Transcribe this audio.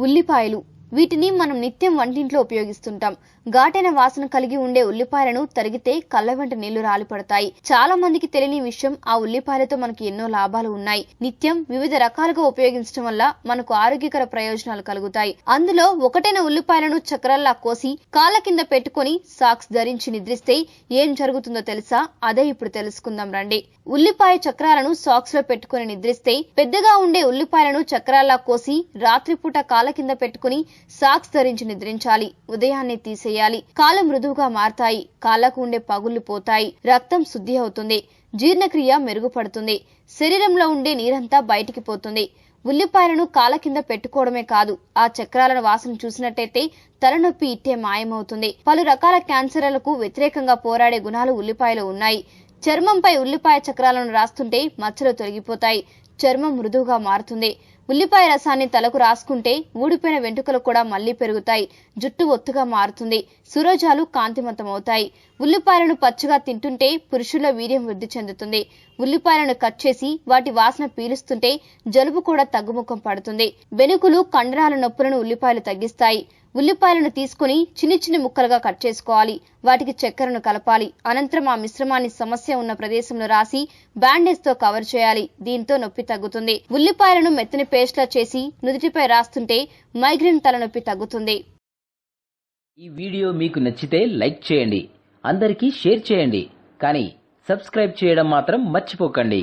ఉల్లిపాయలు వీటిని మనం నిత్యం వంటింట్లో ఉపయోగిస్తుంటాం. ఘాటైన వాసన కలిగి ఉండే ఉల్లిపాయలను తరిగితే కళ్ళ వెంట నీళ్లు రాలిపడతాయి. చాలా మందికి తెలియని విషయం, ఆ ఉల్లిపాయలతో మనకి ఎన్నో లాభాలు ఉన్నాయి. నిత్యం వివిధ రకాలుగా ఉపయోగించడం వల్ల మనకు ఆరోగ్యకర ప్రయోజనాలు కలుగుతాయి. అందులో ఒకటైన ఉల్లిపాయలను చక్రాల్లా కోసి కాళ్ళ కింద పెట్టుకుని సాక్స్ ధరించి నిద్రిస్తే ఏం జరుగుతుందో తెలుసా? అదే ఇప్పుడు తెలుసుకుందాం రండి. ఉల్లిపాయ చక్రాలను సాక్స్ లో పెట్టుకుని నిద్రిస్తే పెద్దగా ఉండే ఉల్లిపాయలను చక్రాల్లా కోసి రాత్రిపూట కాళ్ళ కింద పెట్టుకుని సాక్స్ ధరించి నిద్రించాలి. ఉదయాన్నే తీసేయాలి. కాళ్ళు మృదువుగా మారతాయి. కాళ్లకు ఉండే పగుళ్లు పోతాయి. రక్తం శుద్ధి అవుతుంది. జీర్ణక్రియ మెరుగుపడుతుంది. శరీరంలో ఉండే నీరంతా బయటికి పోతుంది. ఉల్లిపాయలను కాళ్ళ కింద పెట్టుకోవడమే కాదు, ఆ చక్రాలను వాసన చూసినట్టయితే తలనొప్పి ఇట్టే మాయమవుతుంది. పలు రకాల క్యాన్సర్లకు వ్యతిరేకంగా పోరాడే గుణాలు ఉల్లిపాయలో ఉన్నాయి. చర్మంపై ఉల్లిపాయ చక్రాలను రాస్తుంటే మచ్చలు తొలగిపోతాయి. చర్మం మృదువుగా మారుతుంది. ఉల్లిపాయ రసాన్ని తలకు రాసుకుంటే ఊడిపోయిన వెంట్రుకలు కూడా మళ్లీ పెరుగుతాయి. జుట్టు ఒత్తుగా మారుతుంది. సురోజాలు కాంతిమంతమవుతాయి. ఉల్లిపాయలను పచ్చిగా తింటుంటే పురుషుల్లో వీర్యం వృద్ధి చెందుతుంది. ఉల్లిపాయలను కట్ చేసి వాటి వాసన పీలుస్తుంటే జలుబు కూడా తగ్గుముఖం పడుతుంది. వెనుకలు, కండరాల నొప్పులను ఉల్లిపాయలు తగ్గిస్తాయి. ఉల్లిపాయలను తీసుకుని చిన్ని చిన్ని ముక్కలుగా కట్ చేసుకోవాలి. వాటికి చక్కెరను కలపాలి. అనంతరం ఆ మిశ్రమాన్ని సమస్య ఉన్న ప్రదేశంలో రాసి బ్యాండేజ్ తో కవర్ చేయాలి. దీంతో నొప్పి తగ్గుతుంది. ఉల్లిపాయలను మెత్తని పేస్ట్లా చేసి నుదుటిపై రాస్తుంటే మైగ్రేన్ తలనొప్పి తగ్గుతుంది. ఈ వీడియో మీకు నచ్చితే లైక్ చేయండి, అందరికీ షేర్ చేయండి, కానీ సబ్స్క్రైబ్ చేయడం మాత్రం మర్చిపోకండి.